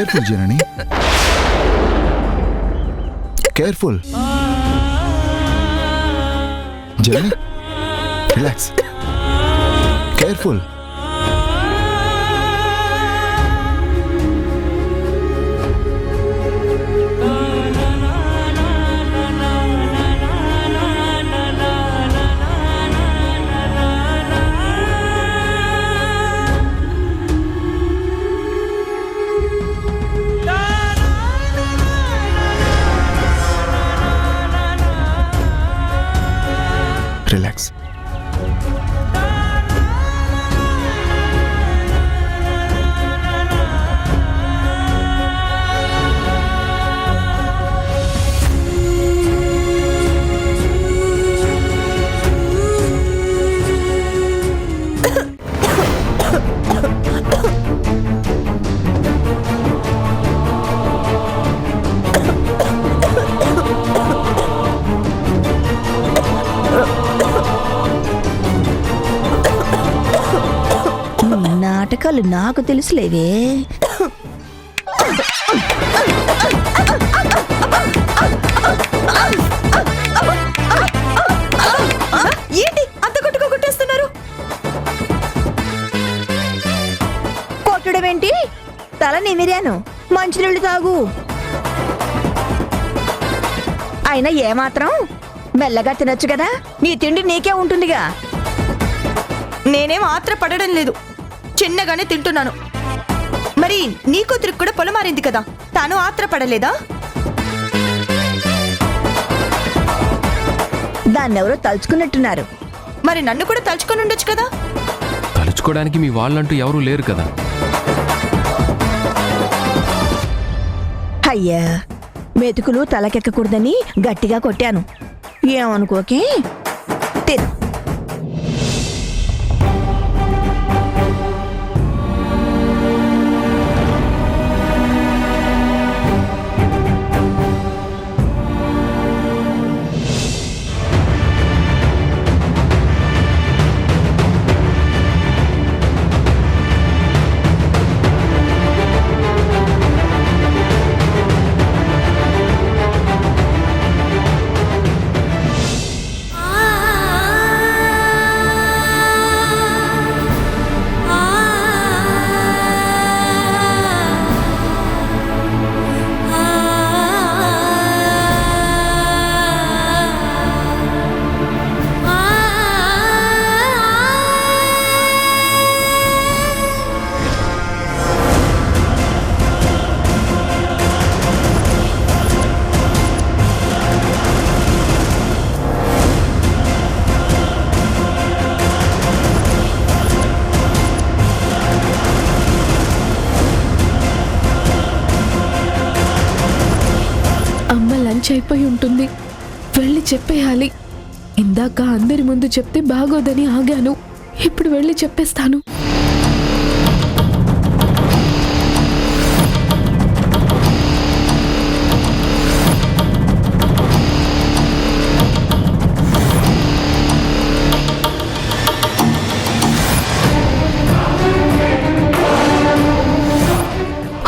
Careful జనని, careful జనని, relax, careful. Relax. నాటకాలు నాకు తెలుసులేవే. ఏంటి అంత కొట్టేస్తున్నారు? కొట్టడం ఏంటి? తల నిమిరాను, మంచినీళ్ళు తాగు. అయినా ఏమాత్రం మెల్లగా తినొచ్చు కదా, నీ తిండి నీకే ఉంటుందిగా. నేనేం ఆత్ర పడడం లేదు, చిన్నగానే తింటున్నాను. మరి నీ కూతురికి కూడా పొలం మారింది కదా, తాను ఆత్ర పడలేదా? దాన్నెవరో తలుచుకున్నట్టున్నారు. మరి నన్ను కూడా తలుచుకొని ఉండొచ్చు కదా. తలుచుకోవడానికి మీ వాళ్ళంటూ ఎవరూ లేరు కదా. అయ్యా, మెతుకులు తలకెక్కకూడదని గట్టిగా కొట్టాను, ఏమనుకోకే. తిను. అయిపోయి ఉంటుంది, వెళ్ళి చెప్పేయాలి. ఇందాక అందరి ముందు చెప్తే బాగోదని ఆగాను, ఇప్పుడు వెళ్ళి చెప్పేస్తాను.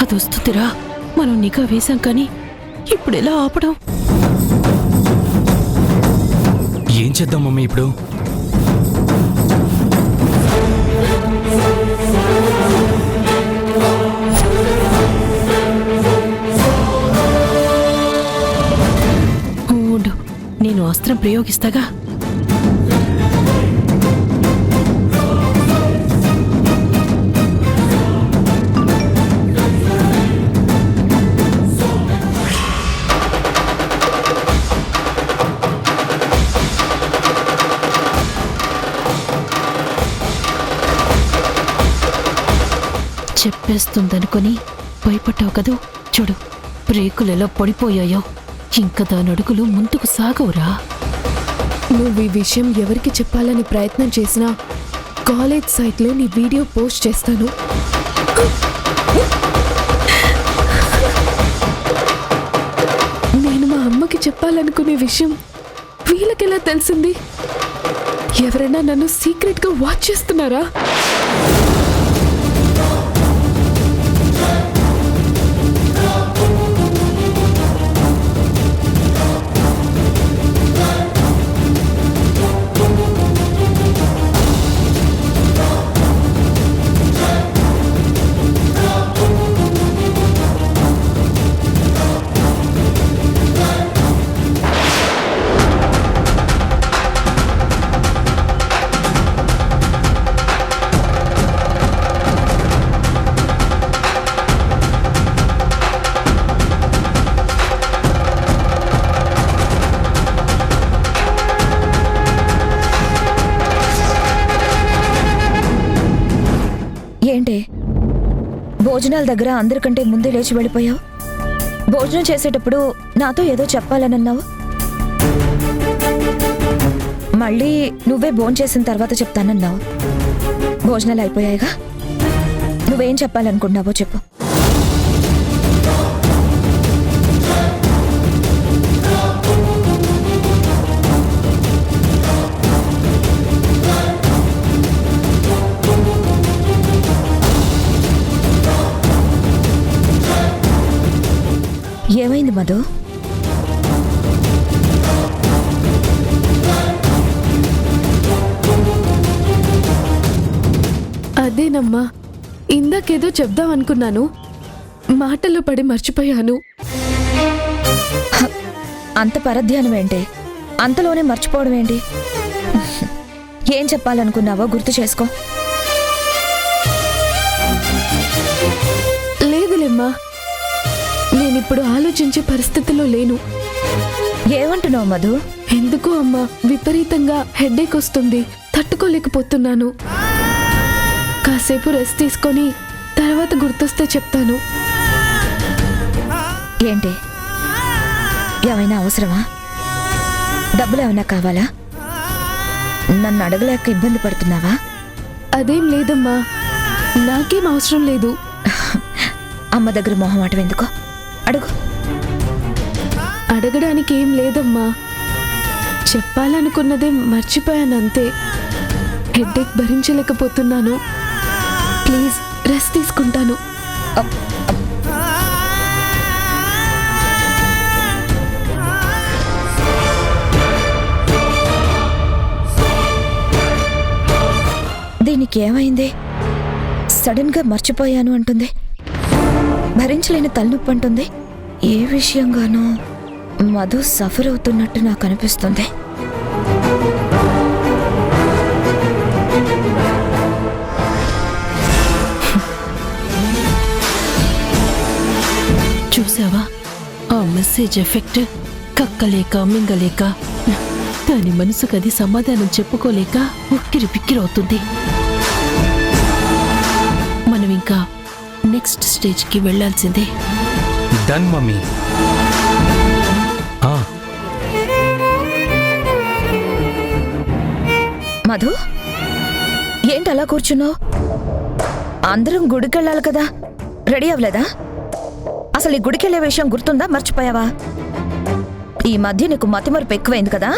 అది వస్తుందిరా, మనం నిఘా వేశాం కానీ ఇప్పుడు ఎలా ఆపడం? ఏం చేద్దాం మమ్మీ ఇప్పుడు? నేను అస్త్రం ప్రయోగిస్తాగా. చెప్పేస్తుందనుకొని భయపడ్డావు కదూ, చూడు బ్రేకులెలా పడిపోయాయో. ఇంకా దాని అడుగులు ముందుకు సాగవురా. నువ్వు ఈ విషయం ఎవరికి చెప్పాలని ప్రయత్నం చేసినా కాలేజ్ సైట్లో నీ వీడియో పోస్ట్ చేస్తాను. నేను మా అమ్మకి చెప్పాలనుకునే విషయం వీళ్ళకెలా తెలిసింది? ఎవరైనా నన్ను సీక్రెట్గా వాచ్ చేస్తున్నారా? ఏంటి భోజనాల దగ్గర అందరికంటే ముందే లేచి వెళ్ళిపోయావు? భోజనం చేసేటప్పుడు నాతో ఏదో చెప్పాలనన్నావు. మళ్ళీ నువ్వే భోంచేసిన తర్వాత చెప్తానన్నావు. భోజనాలు అయిపోయాయిగా, నువ్వేం చెప్పాలనుకుంటున్నావో చెప్పు. ఏమైంది మధు? అదేనమ్మా, ఇందాకేదో చెప్దాం అనుకున్నాను, మాటల్లో పడి మర్చిపోయాను. అంత పరధ్యానం ఏంటి? అంతలోనే మర్చిపోవడం ఏంటి? ఏం చెప్పాలనుకున్నావో గుర్తు చేసుకో. లేదులేమ్మా, నేనిప్పుడు ఆలోచించే పరిస్థితిలో లేను. ఏమంటున్నావు మధు? ఎందుకో అమ్మా విపరీతంగా హెడేక్ వస్తుంది, తట్టుకోలేకపోతున్నాను. కాసేపు రెస్ట్ తీసుకొని తర్వాత గుర్తొస్తే చెప్తాను. ఏంటి, ఏమైనా అవసరమా? డబ్బులు ఏమైనా కావాలా? నన్ను అడగలేక ఇబ్బంది పడుతున్నావా? అదేం లేదమ్మా, నాకేం అవసరం లేదు. అమ్మ దగ్గర మొహమాటం ఎందుకో, అడుగు. అడగడానికి ఏం లేదమ్మా, చెప్పాలనుకున్నదే మర్చిపోయానంతే. హెడేక్ భరించలేకపోతున్నాను, ప్లీజ్ రెస్ట్ తీసుకుంటాను. దీనికి ఏమైంది? సడన్ గా మర్చిపోయాను అంటుంది, భరించలేని తలనొప్పి అంటుంది. ఏ విషయంగానో మధు సఫర్ అవుతున్నట్టు నాకు అనిపిస్తుంది. చూసావా ఆ మెసేజ్ ఎఫెక్ట్? కక్కలేక మింగలేక దాని మనసుకు అది సమాధానం చెప్పుకోలేక ఉక్కిరి పిక్కిరవుతుంది. మనం ఇంకా నెక్స్ట్ స్టేజ్కి వెళ్ళాల్సిందే. Done mummy. మధు, ఏంటి అలా కూర్చున్నావు? అందరం గుడికెళ్ళాలి కదా, రెడీ అవ్వలేదా? అసలు ఈ గుడికెళ్ళే విషయం గుర్తుందా, మర్చిపోయావా? ఈ మధ్య నీకు మతిమరుపు ఎక్కువైంది కదా.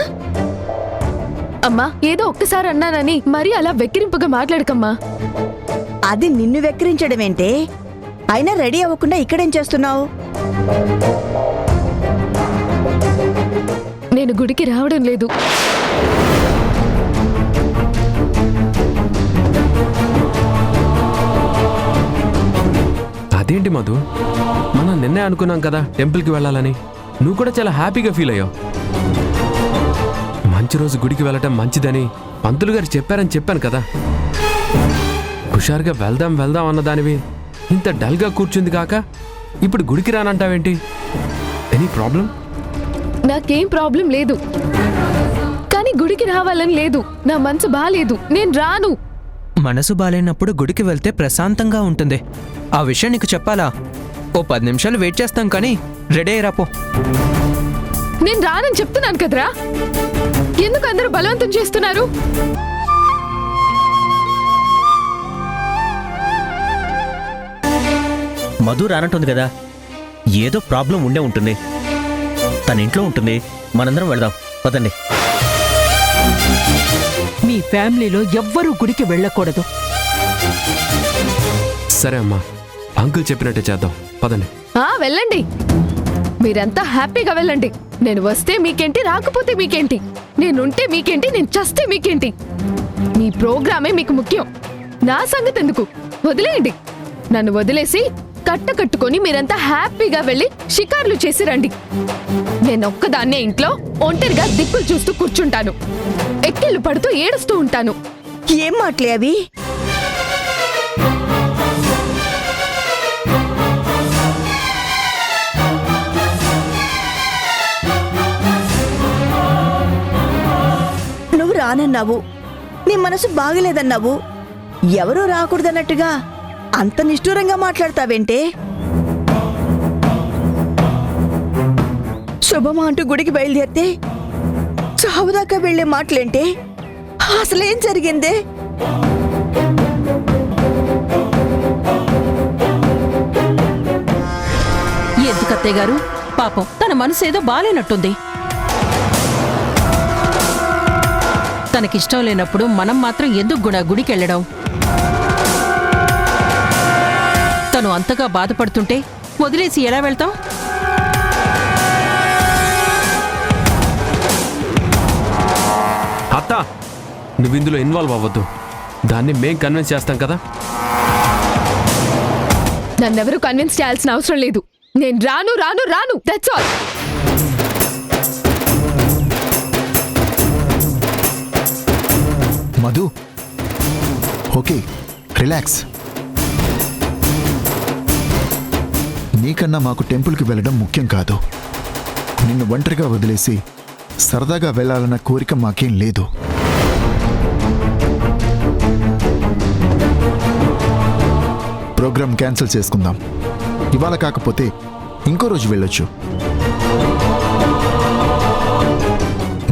అమ్మా, ఏదో ఒక్కసారి అన్నానని మరీ అలా వెక్కిరింపుగా మాట్లాడకమ్మా. అది నిన్ను వెక్కిరించడమేంటే? అయినా రెడీ అవ్వకుండా ఇక్కడేం చేస్తున్నావు? నేను గుడికి రావడం లేదు. అదేంటి మధు, మనం నిన్నే అనుకున్నాం కదా టెంపుల్కి వెళ్ళాలని. నువ్వు కూడా చాలా హ్యాపీగా ఫీల్ అయ్యావు. మంచి రోజు గుడికి వెళ్ళటం మంచిదని పంతులు గారు చెప్పారని చెప్పాను కదా. హుషారుగా వెళ్దాం వెళ్దాం అన్నదానివి ఇంత డల్గా కూర్చుంది కాక ఇప్పుడు గుడికి రానంటావేంటి? Any problem? నాకేం ప్రాబ్లం లేదు, కానీ గుడికి రావాలని లేదు. నా మనసు బాలేదు, నేను రాను. మనసు బాలేనప్పుడు గుడికి వెళ్తే ప్రశాంతంగా ఉంటుంది. ఆ విషయం నీకు చెప్పాలా? ఓ 10 నిమిషాలు వెయిట్ చేస్తాం, కానీ రెడీ అయ్యిరాపో. నేను రానని చెప్తున్నాను కదరా, ఎందుకు అందరూ బలవంతం చేస్తున్నారు? మధు రానంటుంది కదా, ఏదో ప్రాబ్లం ఉండే ఉంటుంది. తన ఇంట్లో ఉంటుంది, మనందరం వెళదాం పదండి. మీ ఫ్యామిలీలో ఎవ్వరూ గుడికి వెళ్ళకూడదు. సరే అమ్మా, అంకుల్ చెప్పినట్టే చేద్దాం, పదండి. వెళ్ళండి, మీరంతా హ్యాపీగా వెళ్ళండి. నేను వస్తే మీకేంటి, రాకపోతే మీకేంటి, నేనుంటే మీకేంటి, నేను చస్తే మీకేంటి. మీ ప్రోగ్రామే మీకు ముఖ్యం, నా సంగతి ఎందుకు? వదిలేయండి. నన్ను వదిలేసి కట్టుకొని మీరంతా హ్యాపీగా వెళ్ళి షికార్లు చేసి రండి. నేనొక్కదాన్నే ఇంట్లో ఒంటరిగా దిక్కులు చూస్తూ కూర్చుంటాను, ఎక్కిళ్ళు పడుతూ ఏడుస్తూ ఉంటాను. ఏం మాటలే అవి? నువ్వు రానన్నావు, నీ మనసు బాగలేదన్నావు, ఎవరూ రాకూడదన్నట్టుగా అంత నిష్ఠూరంగా మాట్లాడతావేంటే? శుభమా అంటూ గుడికి బయలుదేరితే చావుదాకా వెళ్లే మాటలేంటే? అసలేం జరిగిందే? ఎందుకు అత్తయ్య గారు? పాపం తన మనసు ఏదో బాలేనట్టుంది. తనకిష్టం లేనప్పుడు మనం మాత్రం ఎందుకు గుడికి వెళ్ళడం? తను అంతగా బాధపడుతుంటే వదిలేసి ఎలా వెళ్తాం? అత్త, నువ్వు ఇందులో ఇన్వాల్వ్ అవ్వద్దు. దాన్ని మేం కన్విన్స్ చేస్తాం కదా. నన్నెవరూ కన్విన్స్ చేయాల్సిన అవసరం లేదు. నేను రాను రాను రాను, that's all. Madhu, okay, relax. నీకన్నా మాకు టెంపుల్కి వెళ్ళడం ముఖ్యం కాదు. నిన్ను ఒంటరిగా వదిలేసి సరదాగా వెళ్ళాలన్న కోరిక మాకేం లేదు. ప్రోగ్రామ్ క్యాన్సిల్ చేసుకుందాం. ఇవాళ కాకపోతే ఇంకో రోజు వెళ్ళొచ్చు.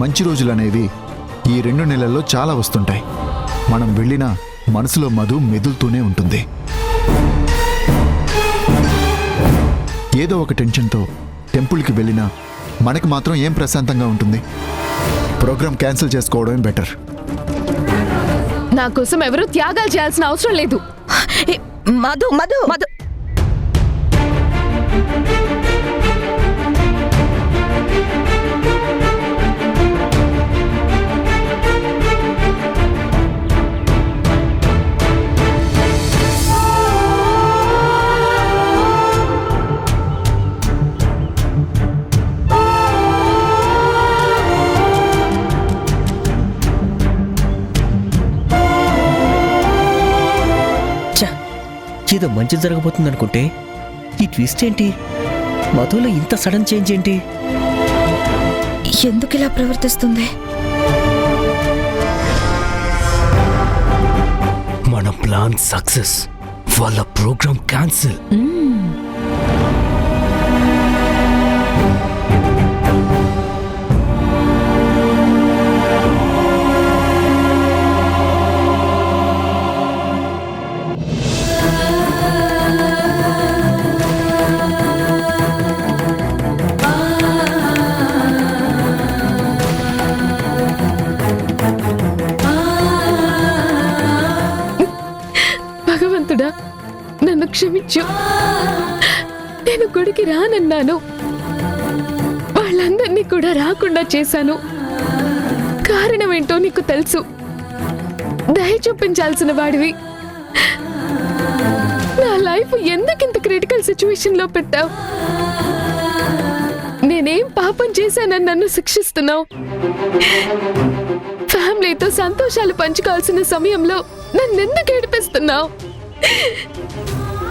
మంచి రోజులనేవి ఈ 2 నెలల్లో చాలా వస్తుంటాయి. మనం వెళ్ళినా మనసులో మధు మెదులుతూనే ఉంటుంది. ఏదో ఒక టెన్షన్తో టెంపుల్కి వెళ్ళినా మనకి మాత్రం ఏం ప్రశాంతంగా ఉంటుంది? ప్రోగ్రామ్ క్యాన్సిల్ చేసుకోవడమే బెటర్. నా కోసం ఎవరూ త్యాగాలు చేయాల్సిన అవసరం లేదు. మధు మధు మధు ఏదో మంచి జరగబోతుంది అనుకుంటే ఈ ట్విస్ట్ ఏంటి? మధులో ఇంత సడన్ చేంజ్ ఏంటి? ఎందుకు ఇలా ప్రవర్తిస్తుంది? మన ప్లాన్ సక్సెస్, వాళ్ళ ప్రోగ్రామ్ క్యాన్సిల్. భగవంతుడా, నన్ను క్షమించు. నేను గుడికి రానన్నాను, వాళ్ళందరినీ కూడా రాకుండా చేశాను. కారణం ఏంటో నీకు తెలుసు. దయ చూపించాల్సిన వాడివి. నా లైఫ్ ఎందుకింత క్రిటికల్ సిచ్యువేషన్ లో పెట్టావు? నేనేం పాపం చేశానని నన్ను శిక్షిస్తున్నావు? ఫ్యామిలీతో సంతోషాలు పంచుకోవాల్సిన సమయంలో నన్నెందుకు ఏడిపిస్తున్నావు?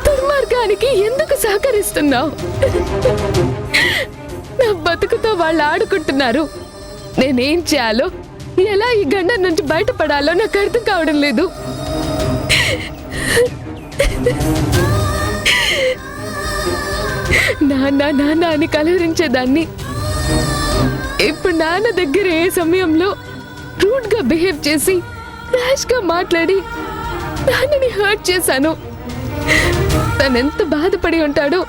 దుర్మార్గానికి ఎందుకు సహకరిస్తున్నావు? నా బతుకుతో వాళ్ళు ఆడుకుంటున్నారు. నేనేం చేయాలో, ఎలా ఈ గండం నుంచి బయటపడాలో నాకు అర్థం కావడం లేదు. నాన్న నాన్న అని కలవరించేదాన్ని. ఇప్పుడు నాన్న దగ్గర ఏ సమయంలో రూడ్ గా బిహేవ్ చేసి ర్యాష్ గా మాట్లాడి నాన్నని హర్ట్ చేశాను. తనెంత బాధపడి ఉంటాడో.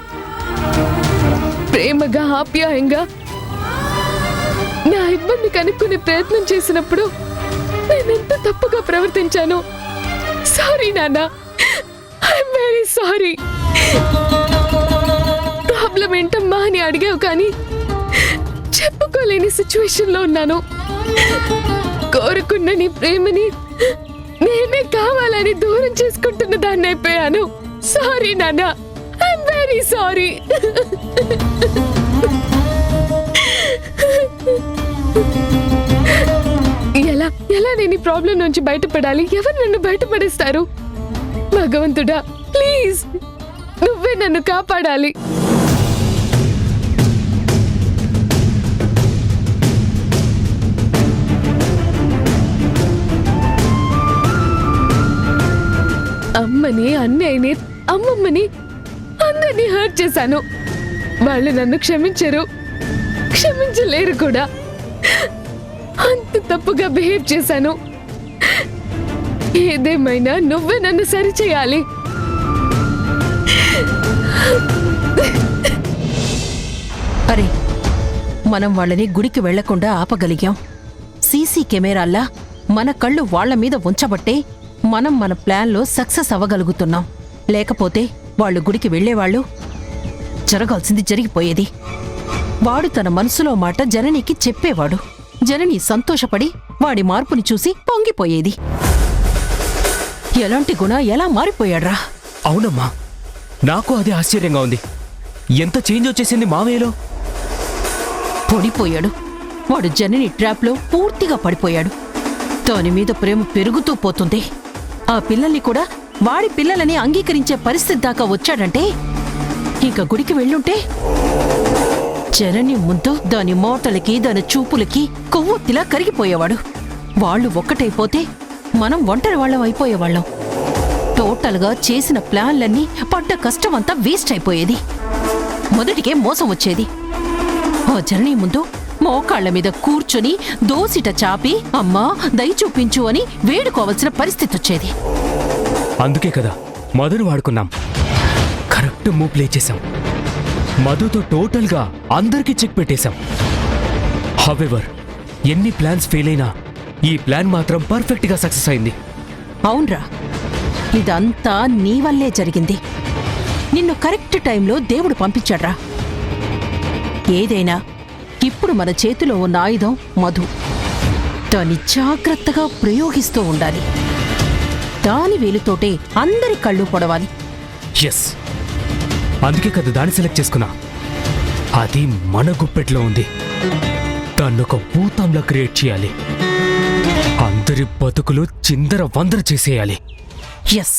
ప్రేమగా ఆప్యాయంగా నా ఇబ్బంది కనుక్కునే ప్రయత్నం చేసినప్పుడు నేనెంత తప్పుగా ప్రవర్తించాను. సారీ నాన్న, ఐఎమ్ వెరీ సారీ. ప్రాబ్లం ఏంటమ్మా అని అడిగావు కానీ చెప్పుకోలేని సిచ్యువేషన్ లో ఉన్నాను. కోరుకున్న నీ ప్రేమని నేనే కావాలని దూరం చేసుకుంటున్న దాన్ని అయిపోయాను. సారీ నాన్న, ఐఎమ్ వెరీ సారీ. ఎలా ఎలా నేను ఈ ప్రాబ్లం నుంచి బయటపడాలి? ఎవరు నన్ను బయటపడేస్తారు? భగవంతుడా, ప్లీజ్ నువ్వే నన్ను కాపాడాలి. అమ్మని అన్నయ్యని అమ్మమ్మని అందరినీ హర్ట్ చేశాను. వాళ్ళు నన్ను క్షమించరు, క్షమించలేరు కూడా. అంత తప్పుగా బిహేవ్ చేశాను. ఏదేమైనా నువ్వే నన్ను సరిచేయాలి. అరే, మనం వాళ్ళని గుడికి వెళ్లకుండా ఆపగలిగాం. సీసీ కెమెరాల్లా మన కళ్ళు వాళ్ల మీద ఉంచబట్టే మనం మన ప్లాన్లో సక్సెస్ అవ్వగలుగుతున్నాం. లేకపోతే వాళ్ళు గుడికి వెళ్లేవాళ్ళు, జరగాల్సింది జరిగిపోయేది. వాడు తన మనసులో మాట జననికి చెప్పేవాడు. జనని సంతోషపడి వాడి మార్పుని చూసి పొంగిపోయేది. ఎలాంటి గుణ ఎలా మారిపోయాడ్రా? అవునమ్మా, నాకు అదే ఆశ్చర్యంగా ఉంది. ఎంత చేంజ్ వచ్చేసింది మావయ్యలో. పడిపోయాడు. వాడు జనని ట్రాప్లో పూర్తిగా పడిపోయాడు. దాని మీద ప్రేమ పెరుగుతూ పోతుంది. ఆ పిల్లల్ని కూడా వాడి పిల్లలని అంగీకరించే పరిస్థితి దాకా వచ్చాడంటే ఇక గుడికి వెళ్ళుంటే జనని ముందు దాని మోటలకి దాని చూపులకి కొవ్వొత్తిలా కరిగిపోయేవాడు. వాళ్ళు ఒక్కటైపోతే మనం ఒంటరి వాళ్ళం అయిపోయేవాళ్ళం. టోటల్గా చేసిన ప్లాన్లన్నీ పడ్డ కష్టమంతా వేస్ట్ అయిపోయేది. మొదటికే మోసం వచ్చేది. ఆ జనని ముందు మోకాళ్ల మీద కూర్చొని దోసిట చాపి అమ్మా దయ చూపించు అని వేడుకోవాల్సిన పరిస్థితి వచ్చేది. అందుకే కదా మధును వాడుకున్నాం. కరెక్ట్ మూవ్ ప్లే చేశాం. మధుతో టోటల్గా అందరికీ చెక్ పెట్టేశాం. హవెవర్, ఎన్ని ప్లాన్స్ ఫెయిల్ అయినా ఈ ప్లాన్ మాత్రం పర్ఫెక్ట్గా సక్సెస్ అయింది. అవునరా, ఇదంతా నీ వల్లే జరిగింది. నిన్ను కరెక్ట్ టైంలో దేవుడు పంపించాడ్రా. ఏదైనా ఇప్పుడు మన చేతిలో ఉన్న ఆయుధం మధు. దాన్ని జాగ్రత్తగా ప్రయోగిస్తూ ఉండాలి. దాని వేలుతోటే అందరి కళ్ళు పొడవాలి. ఎస్, అందుకే కదా దాన్ని సెలెక్ట్ చేసుకున్నా. అది మన గుప్పెట్లో ఉంది. దాన్నొక భూతంలా క్రియేట్ చేయాలి. అందరి బతుకులు చిందర వందర చేసేయాలి. ఎస్,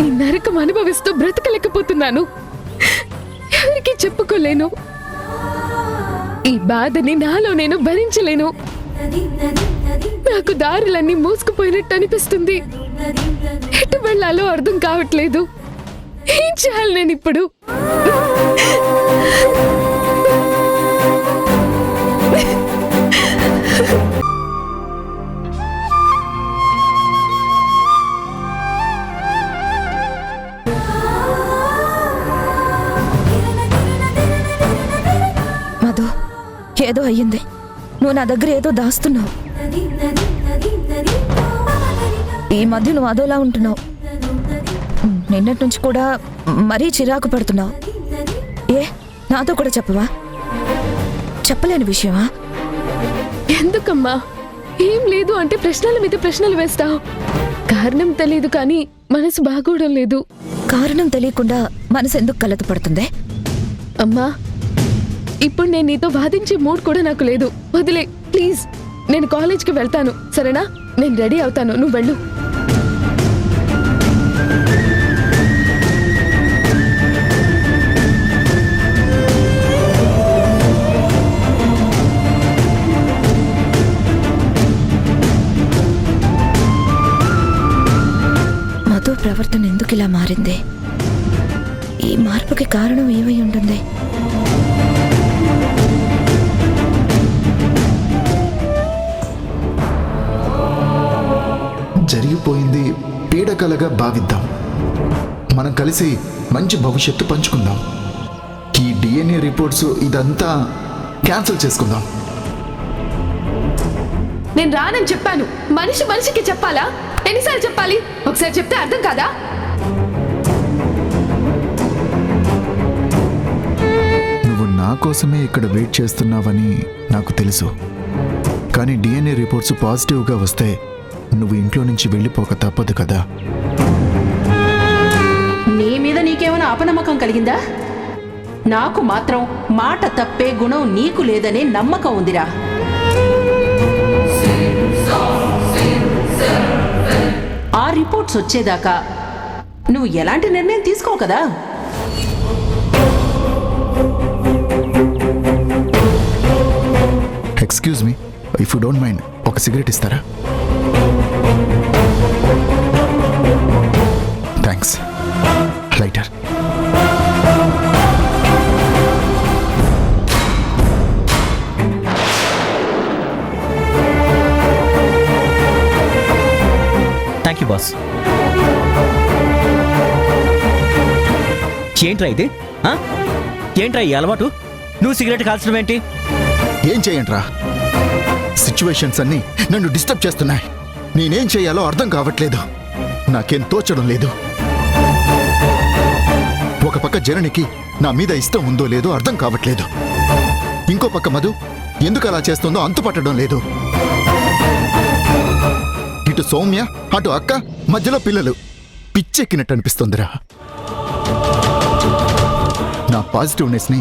ఈ నరకం అనుభవిస్తూ బ్రతకలేకపోతున్నాను. ఎవరికి చెప్పుకోలేను. ఈ బాధని నాలో నేను భరించలేను. నాకు దారులన్నీ మూసుకుపోయినట్టు అనిపిస్తుంది. ఎటు వెళ్ళాలో అర్థం కావట్లేదు. ఏం చేయాలి నేను ఇప్పుడు? మధు, ఏదో అయ్యింది. నువ్వు నా దగ్గర ఏదో దాస్తున్నావు. ఈ మధ్య నువ్వు అదోలా ఉంటున్నావు. నిన్నటి నుంచి కూడా మరీ చిరాకు పడుతున్నావు. ఏ, నాతో కూడా చెప్పవా? చెప్పలేని విషయమా? ఎందుకమ్మా? ఏం లేదు అంటే ప్రశ్నల మీద ప్రశ్నలు వేస్తావు. కారణం తెలియదు కానీ మనసు బాగోవడం లేదు. కారణం తెలియకుండా మనసు ఎందుకు కలత పడుతుంది? అమ్మా, ఇప్పుడు నేను నీతో వాదించే మూడ్ కూడా నాకు లేదు. వదిలే ప్లీజ్. నేను కాలేజ్కి వెళ్తాను, సరేనా? నేను రెడీ అవుతాను, నువ్వు వెళ్ళు. మధు ప్రవర్తన ఎందుకు ఇలా మారింది? ఈ మార్పుకి కారణం ఏమై ఉంటుంది? జరిగిపోయింది పీడకలగా భావిద్దాం. మనం కలిసి మంచి భవిష్యత్తు పంచుకుందాం. ఈ డిఎన్ఏ రిపోర్ట్స్ ఇదంతా క్యాన్సిల్ చేసుకుందాం. నేను రానని చెప్పాను. మనిషి మనిషికి చెప్పాలా? ఎన్నిసార్లు చెప్పాలి? ఒకసారి చెప్తే అర్థం కాదా? నువ్వు నా కోసమే ఇక్కడ వెయిట్ చేస్తున్నావని నాకు తెలుసు. కానీ డిఎన్ఏ రిపోర్ట్స్ పాజిటివ్గా వస్తే నువ్వు ఇంట్లో నుంచి వెళ్ళిపోక తప్పదు కదా. నీ మీద నీకేమైనా అపనమ్మకం కలిగిందా? నాకు మాత్రం మాట తప్పే గుణం నీకు లేదనే నమ్మకం ఉందిరా. ఆ రిపోర్ట్స్ వచ్చేదాకా నువ్వు ఎలాంటి నిర్ణయం తీసుకోవు కదా. Excuse me, if you don't mind ఒక సిగరెట్ ఇస్తారా? Thanks. Lighter. Thank you boss. ఏంట్రా ఇది? ఏంట్రా ఈ అలవాటు? నువ్వు సిగరెట్ కాల్చడం ఏంటి? ఏం చేయండిరా, సిచ్యువేషన్స్ అన్నీ నన్ను డిస్టర్బ్ చేస్తున్నాయి. నేనేం చేయాలో అర్థం కావట్లేదు. నాకేం తోచడం లేదు. ఒక పక్క జననికి నా మీద ఇష్టం ఉందో లేదో అర్థం కావట్లేదు. ఇంకో పక్క మధు ఎందుకు అలా చేస్తుందో అంతుపట్టడం లేదు. ఇటు సౌమ్య అటు అక్క, మధ్యలో పిల్లలు. పిచ్చెక్కినట్టు అనిపిస్తుందిరా. నా పాజిటివ్నెస్ ని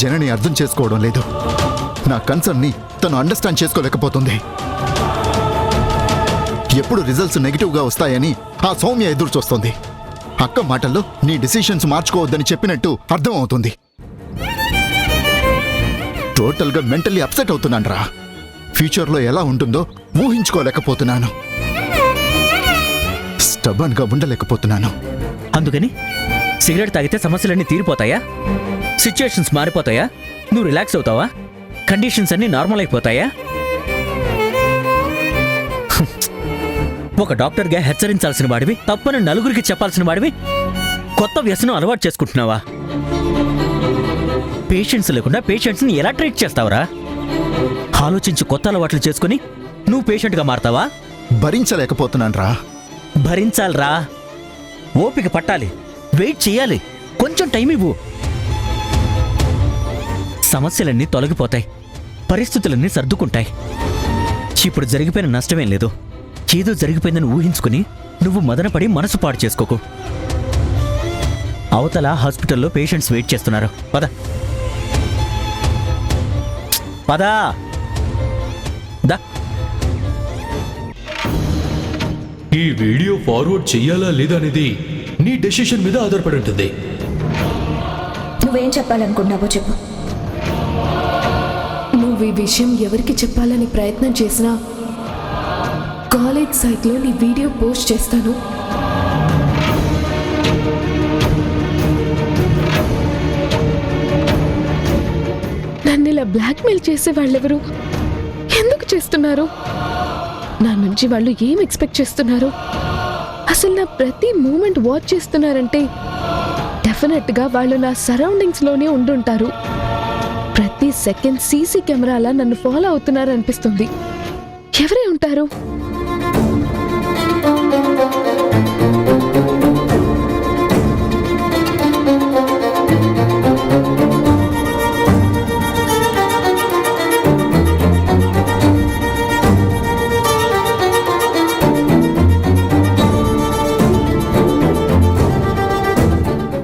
జనని అర్థం చేసుకోవడం లేదు. నా కన్సర్న్ ని తను అండర్స్టాండ్ చేసుకోలేకపోతుంది. ఎప్పుడు రిజల్ట్స్ నెగిటివ్ గా వస్తాయని ఆ సౌమ్య ఎదురు చూస్తుంది. అక్క మాటల్లో నీ డిసిషన్స్ మార్చుకోవద్దని చెప్పినట్టు అర్థం అవుతుంది. టోటల్ గా మెంటల్లీ అప్సెట్ అవుతున్నాను రా. ఫ్యూచర్ లో ఎలా ఉంటుందో ఊహించుకోలేకపోతున్నాను. స్టబన్ గా ఉండలేకపోతున్నాను. అందుకని సిగరెట్ తాగితే సమస్యలన్నీ తీరిపోతాయా? సిచ్యుయేషన్స్ మారిపోతాయా? నువ్వు రిలాక్స్ అవుతావా? కండిషన్స్ అన్నీ నార్మల్ అయిపోతాయా? ఒక డాక్టర్గా హెచ్చరించాల్సిన వాడివి, తప్పని నలుగురికి చెప్పాల్సిన వాడివి కొత్త వ్యసనం అలవాటు చేసుకుంటున్నావా? పేషెంట్స్ లేకుండా పేషెంట్స్ని ఎలా ట్రీట్ చేస్తావురా? ఆలోచించి కొత్త అలవాట్లు చేసుకుని నువ్వు పేషెంట్గా మారతావా? భరించలేకపోతున్నాను రా. భరించాలరా, ఓపిక పట్టాలి, వెయిట్ చేయాలి, కొంచెం టైం ఇవ్వు. సమస్యలన్నీ తొలగిపోతాయి, పరిస్థితులన్నీ సర్దుకుంటాయి. ఇప్పుడు జరిగిపోయిన నష్టమేం లేదు. ఏదో జరిగిపోయిందని ఊహించుకుని నువ్వు మదనపడి మనసు పాడు చేసుకోకు. అవతల హాస్పిటల్లో పేషెంట్స్ వెయిట్ చేస్తున్నారు. పద పదా. దా. ఈ వీడియో ఫార్వర్డ్ చెయ్యాలా లేదా అనేది నీ డెసిషన్ మీద ఆధారపడి ఉంటుంది. నువ్వేం చెప్పాలనుకున్నావో చెప్పు. నువ్వు ఈ విషయం ఎవరికి చెప్పాలని ప్రయత్నం చేసినా కాలేజ్ సైట్లో నీ వీడియో పోస్ట్ చేస్తాను. నన్ను ఇలా బ్లాక్మెయిల్ చేసే వాళ్ళెవరు? ఎందుకు చేస్తున్నారు? నా నుంచి వాళ్ళు ఏం ఎక్స్పెక్ట్ చేస్తున్నారు? అసలు నా ప్రతి మూమెంట్ వాచ్ చేస్తున్నారంటే డెఫినెట్గా వాళ్ళు నా సరౌండింగ్స్లోనే ఉండుంటారు. ప్రతి సెకండ్ సీసీ కెమెరాలా నన్ను ఫాలో అవుతున్నారు అనిపిస్తుంది. ఎవరే ఉంటారు?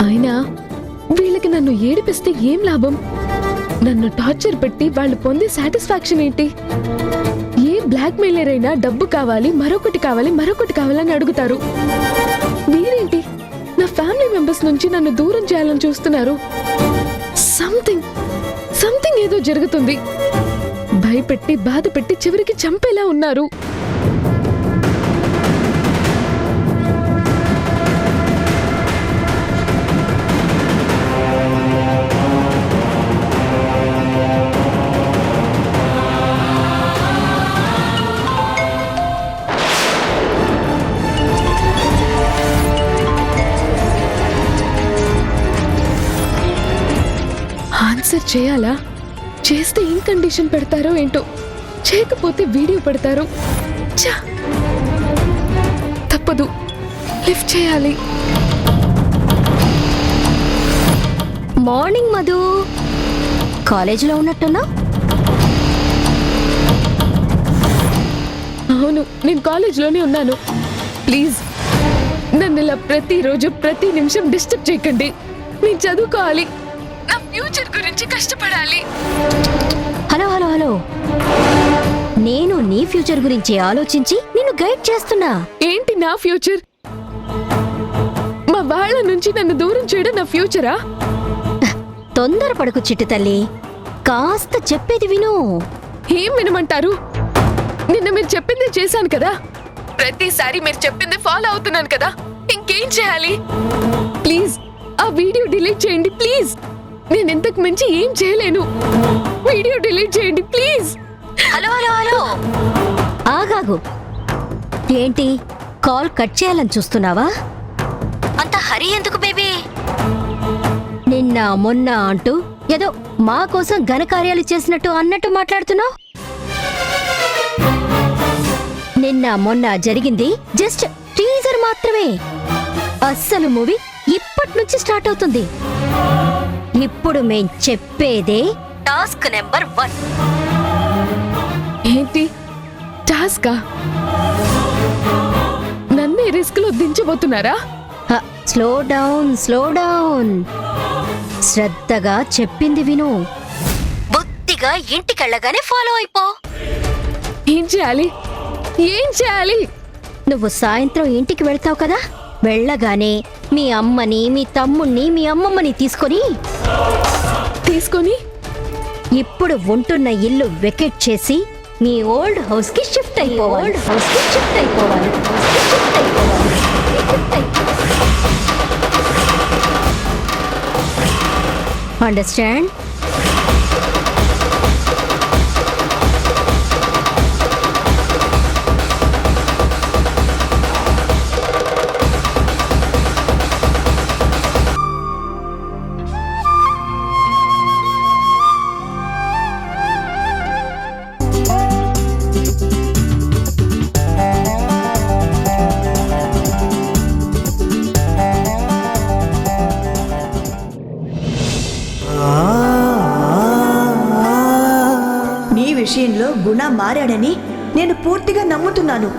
అయినా వీళ్ళకి నన్ను ఏడిపిస్తే ఏం లాభం? నన్ను టార్చర్ పెట్టి వాళ్ళు పొందే సాటిస్ఫాక్షన్ ఏంటి? ఏ బ్లాక్ మెయిలర్ అయినా డబ్బు కావాలి, మరొకటి కావాలి, మరొకటి కావాలని అడుగుతారు. వీరేంటి నా ఫ్యామిలీ మెంబర్స్ నుంచి నన్ను దూరం చేయాలని చూస్తున్నారు. సంథింగ్ ఏదో జరుగుతుంది. భయపెట్టి బాధ పెట్టి చివరికి చంపేలా ఉన్నారు. ఆన్సర్ చేయాలా? చేస్తే ఏం కండిషన్ పెడతారో ఏంటో, చేయకపోతే వీడియో పెడతారు. తప్పదు, లిఫ్ట్ చేయాలి. మార్నింగ్ మధు, కాలేజీలో ఉన్నట్టున్నా? అవును, నేను కాలేజీలోనే ఉన్నాను. ప్లీజ్ నన్ను ఇలా ప్రతిరోజు ప్రతి నిమిషం డిస్టర్బ్ చేయకండి. నేను చదువుకోవాలి, నా ఫ్యూచర్ గురించి కష్టపడాలి. హలో హలో హలో, నేను నీ ఫ్యూచర్ గురించి ఆలోచించి నిన్ను గైడ్ చేస్తున్నా. ఏంటి నా ఫ్యూచర్? మా వాళ్ళ నుంచి నన్ను దూరం చేయడం నా ఫ్యూచరా? తొందరపడకు చిట్టి తల్లి, కాస్త చెప్పేది విను. ఏం వినమంటారు? నిన్న మీరు చెప్పింది చేశాను కదా, ప్రతిసారి మీరు చెప్పింది ఫాలో అవుతున్నాను కదా, ఇంకేం చేయాలి? ప్లీజ్ ఆ వీడియో డిలీట్ చేయండి ప్లీజ్. నేను ఇంతకు మించి ఏం చేయలేను. వీడియో డిలీట్ చేయండి ప్లీజ్. హలో హలో హలో, ఆగాగు. ఏంటి కాల్ కట్ చేయాలని చూస్తున్నావా? అంత హరి ఎందుకు బేబీ? నిన్న మొన్న అంటూ ఏదో మా కోసం ఘనకార్యాలు చేసినట్టు అన్నట్టు మాట్లాడుతున్నావు. నిన్న మొన్న జరిగింది జస్ట్ టీజర్ మాత్రమే. అస్సలు మూవీ ఇప్పటి నుంచి స్టార్ట్ అవుతుంది. ఇప్పుడు మేం చెప్పేదే టాస్క్ నెంబర్ 1. ఏంటి టాస్కా? నన్నే రిస్క్ లో దించబోతున్నారా? Slow down, slow down. శ్రద్ధగా చెప్పింది విను. బుద్ధిగా ఇంటికెళ్ళగానే ఫాలో అయిపో. ఏం చేయాలి? ఏం చేయాలి? నువ్వు సాయంత్రం ఇంటికి వెళ్తావు కదా, వెళ్ళగానే మీ అమ్మని, మీ తమ్ముణ్ణి, మీ అమ్మమ్మని తీసుకొని ఇప్పుడు ఉంటున్న ఇల్లు వెకెట్ చేసి మీ ఓల్డ్ హౌస్ కి షిఫ్ట్ అయిపోవాలి. అండర్స్టాండ్? విషయంలో గుణ మారాడని నేను పూర్తిగా నమ్ముతున్నాను.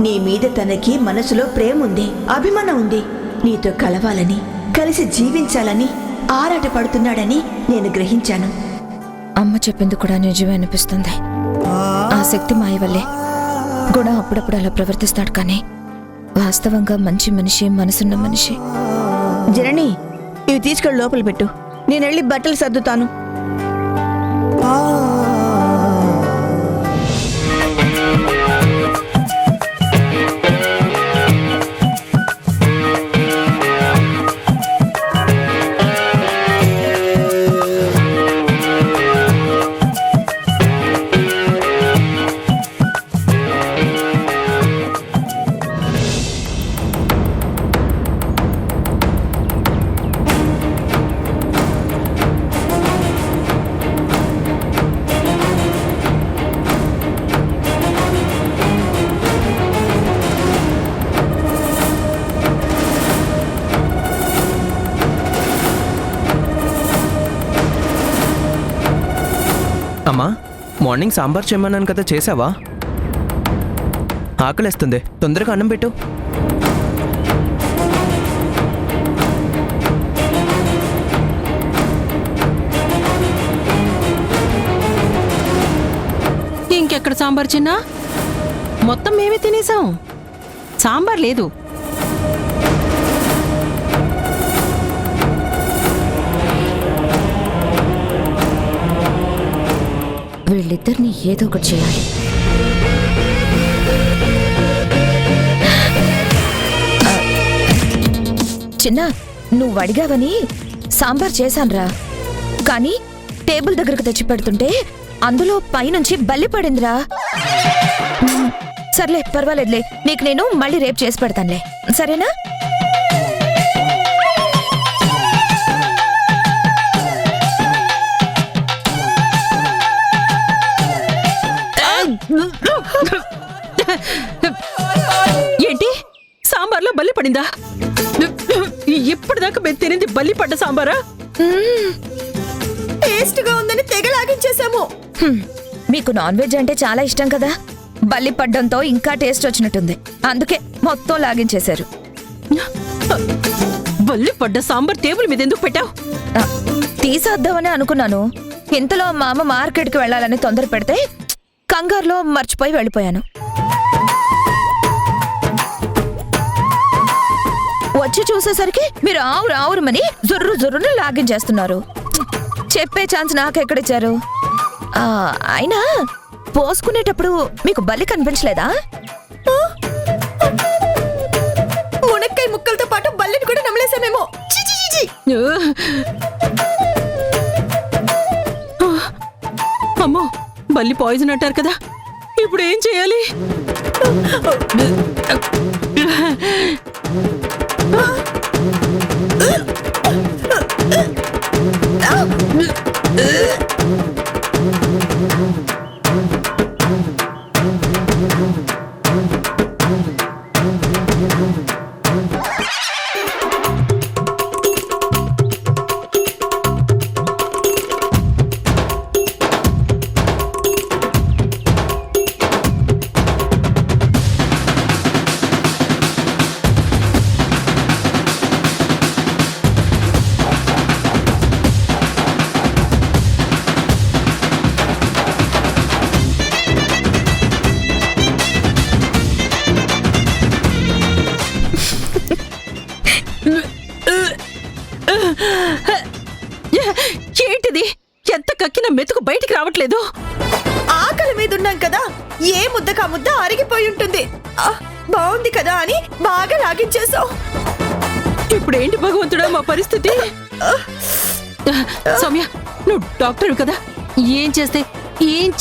నీ మీద తనకి మనసులో ప్రేమ ఉంది, అభిమానం ఉంది. నీతో కలవాలని, కలిసి జీవించాలని ఆరాటపడుతున్నాడని నేను గ్రహించాను. అమ్మ చెప్పింది కూడా నిజమే అనిపిస్తుంది. ఆ శక్తి మాయ వల్లే గుణ అప్పుడప్పుడు అలా ప్రవర్తిస్తాడు, కానీ వాస్తవంగా మంచి మనిషి, మనసున్న మనిషి. జనని, ఇవి తీసుకెళ్ళి లోపల పెట్టు. నేను వెళ్ళి బట్టలు సర్దుతాను. అమ్మా, మార్నింగ్ సాంబార్ చేయమన్నాను కదా, చేసావా? ఆకలేస్తుంది, తొందరగా అన్నం పెట్టు. ఇంకెక్కడ సాంబార్ చిన్నా? మొత్తం మేమే తినేసాం. సాంబార్ లేదు. వీళ్ళిద్దరిని ఏదో ఒకటి చేయాలి. చిన్న, నువ్వు అడిగావని సాంబార్ చేశాన్రా, కానీ టేబుల్ దగ్గరకు తెచ్చి పెడుతుంటే అందులో పైనుంచి బల్లి పడిందిరా. సర్లే, పర్వాలేదులే, నీకు నేను మళ్ళీ రేపు చేసి పెడతానులే, సరేనా? ఏంటి, సాంబార్లో బల్లి పడిందా? ఎప్పటిదాకా మేము తినేది బల్లి పడ్డ సాంబారా? టేస్ట్ గా ఉందని తెగ లాగించేసాము. మీకు నాన్ వెజ్ అంటే చాలా ఇష్టం కదా, బల్లి పడ్డంతో ఇంకా టేస్ట్ వచ్చినట్టుంది, అందుకే మొత్తం లాగించేశారు. బల్లి పడ్డ సాంబార్ టేబుల్ మీద ఎందుకు పెట్టావు? తీసేద్దామని అనుకున్నాను. ఇంతలో మా అమ్మ మార్కెట్కి వెళ్ళాలని తొందర పెడితే కంగారులో మర్చిపోయి వెళ్ళిపోయాను. వచ్చి చూసేసరికి మీరు ఆవురమని జుర్రుని లాగించేస్తున్నారు. చెప్పే ఛాన్స్ నాకెక్కడిచ్చారు? అయినా పోసుకునేటప్పుడు మీకు బల్లి కనిపించలేదా? మునక్కాయ ముక్కలతో పాటు బల్లిని కూడా నమ్మలేసామేమో. చి, చి, చి, చి. అమ్మో, బల్లి పాయిజన్ అంటారు కదా, ఇప్పుడు ఏం చేయాలి? ఏంటిది? ఎంత కక్కిన మెతుకు బయటికి రావట్లేదు. ఆకలి మీద ఉన్నాం కదా, ఏ ముద్దకా ముద్ద అరిగిపోయి ఉంటుంది. బాగుంది కదా అని బాగా లాగించేసావు. ఇప్పుడు ఏంటి భగవంతుడా మా పరిస్థితి? సౌమ్య, నువ్వు డాక్టర్ కదా, ఏం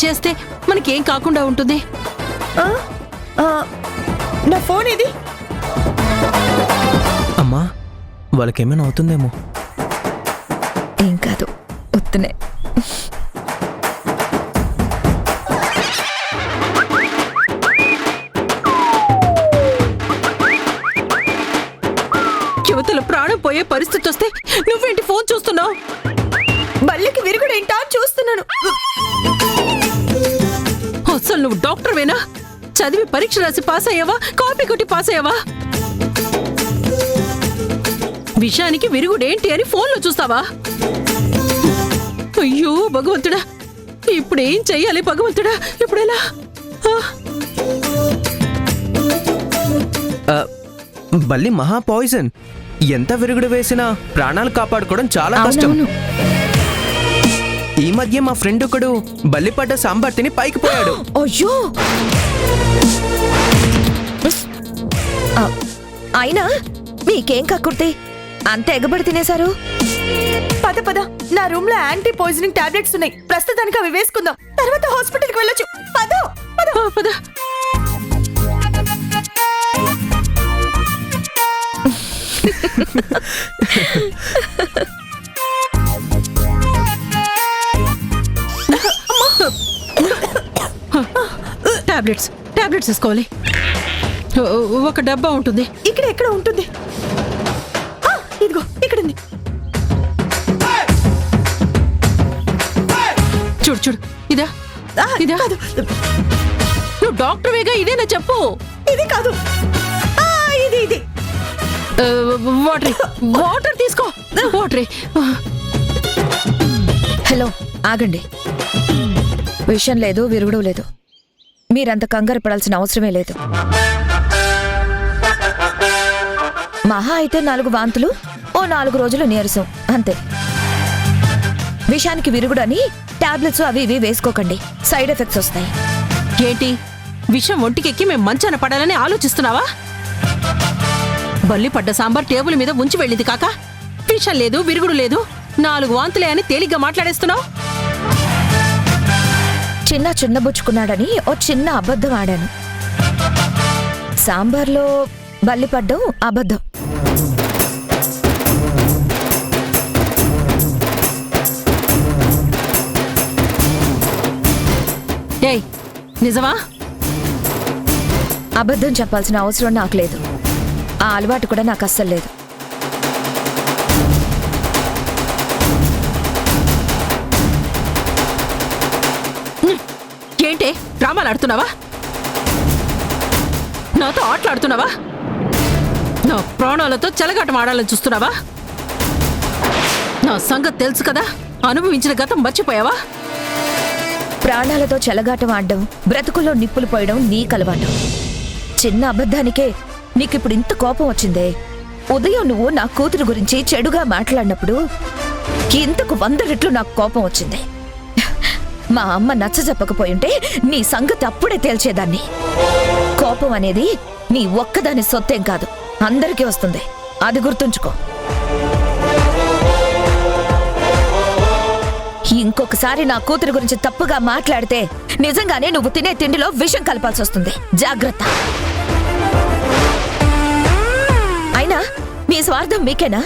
చేస్తే మనకేం కాకుండా ఉంటుంది? నా ఫోన్ ఇది. అమ్మా, వాళ్ళకేమైనా అవుతుందేమో. ఏం కాదు, ఉత్తనే. యువతల ప్రాణం పోయే పరిస్థితి వస్తే నువ్వేంటి ఫోన్ చూస్తున్నావు? బల్లికి విరుగుడేంటా చూస్తున్నాను. అసలు నువ్వు డాక్టర్వేనా? చదివి పరీక్ష రాసి పాస్ అయ్యావా? కాపీ కొట్టి పాస్ అయ్యావా? విషయానికి విరుగుడేంటి అని ఫోన్లో చూస్తావా? అయ్యో భగవంతుడా, ఇప్పుడేం చెయ్యాలి భగవంతుడా? ఇప్పుడెలా? బల్లి మహా పాయిజన్. ఎంత విరుగుడు వేసినా ప్రాణాలు కాపాడుకోవడం చాలా కష్టం. ఈ మధ్య మా ఫ్రెండ్ ఒకడు బల్లిపడ్డ సాంబార్ తిని పైకి పోయాడు. అయ్యో, అయినా మీకేం కక్కుర్తి? అంత ఎగబడి తినేశారు. పద పద, నా రూమ్ లో యాంటీ పాయిజనింగ్ టాబ్లెట్స్ ఉన్నాయి. ప్రస్తుతానికి అవి వేసుకుందాం, తర్వాత హాస్పిటల్కి వెళ్ళొచ్చు. పద పద పద. టాబ్లెట్స్ వేసుకోవాలి. ఒక డబ్బా ఉంటుంది. ఇక్కడ ఎక్కడ ఉంటుంది? ఇదిగో ఇక్కడ ఉంది. చూడు చూడు, ఇదా ఇదా? నువ్వు డాక్టర్వేగా, ఇదేనా చెప్పు. ఇది కాదు, ఇది ఇది. వాటర్ తీసుకో. వాటర్. హలో, ఆగండి. విషయం లేదు, విరుగుడు లేదు. మీరంత కంగారు పడాల్సిన అవసరమే లేదు. మహా అయితే 4 వాంతులు, ఓ 4 రోజులు నీరసం, అంతే. విషయానికి విరుగుడని టాబ్లెట్స్ అవి ఇవి వేసుకోకండి, సైడ్ ఎఫెక్ట్స్ వస్తాయి. ఏంటి విషయం ఒంటికెక్కి మేము మంచాన పడాలని ఆలోచిస్తున్నావా? బల్లి పడ్డ సాంబార్ టేబుల్ మీద ఉంచి వెళ్ళింది కాక, విషం లేదు, విరుగుడు లేదు, 4 వాంతులే అని తేలిగ్గా మాట్లాడేస్తున్నావు. చిన్న బుచ్చుకున్నాడని ఓ చిన్న అబద్ధం ఆడాను. సాంబార్లో బల్లి పడ్డం అబద్ధం. ఏయ్, నిజమా? అబద్ధం చెప్పాల్సిన అవసరం నాకు లేదు. ఆ అలవాటు కూడా నాకు అస్సలు లేదు. ఏంటే డ్రామాలు ఆడుతున్నావా? నాతో ఆటలాడుతున్నావా? నా ప్రాణాలతో చెలగాటం ఆడాలని చూస్తున్నావా? నా సంగతి తెలుసు కదా, అనుభవించిన గతం మర్చిపోయావా? ప్రాణాలతో చెలగాటం ఆడడం, బ్రతుకుల్లో నిప్పులు పోయడం నీకు అలవాటు. చిన్న అబద్ధానికే నీకిప్పుడు ఇంత కోపం వచ్చిందే. ఉదయం నువ్వు నా కూతురు గురించి చెడుగా మాట్లాడినప్పుడు ఇంతకు 100 రెట్లు నాకు కోపం వచ్చింది. మా అమ్మ నచ్చజెప్పకపోయుంటే నీ సంగతి అప్పుడే తేల్చేదాన్ని. కోపం అనేది నీ ఒక్కదాని సొత్తేం కాదు, అందరికీ వస్తుంది. అది గుర్తుంచుకో. ఇంకొకసారి నా కూతురు గురించి తప్పుగా మాట్లాడితే నిజంగానే నువ్వు తినే తిండిలో విషం కలపాల్సి వస్తుంది. జాగ్రత్త. అయినా మీ స్వార్థం మీకేనా?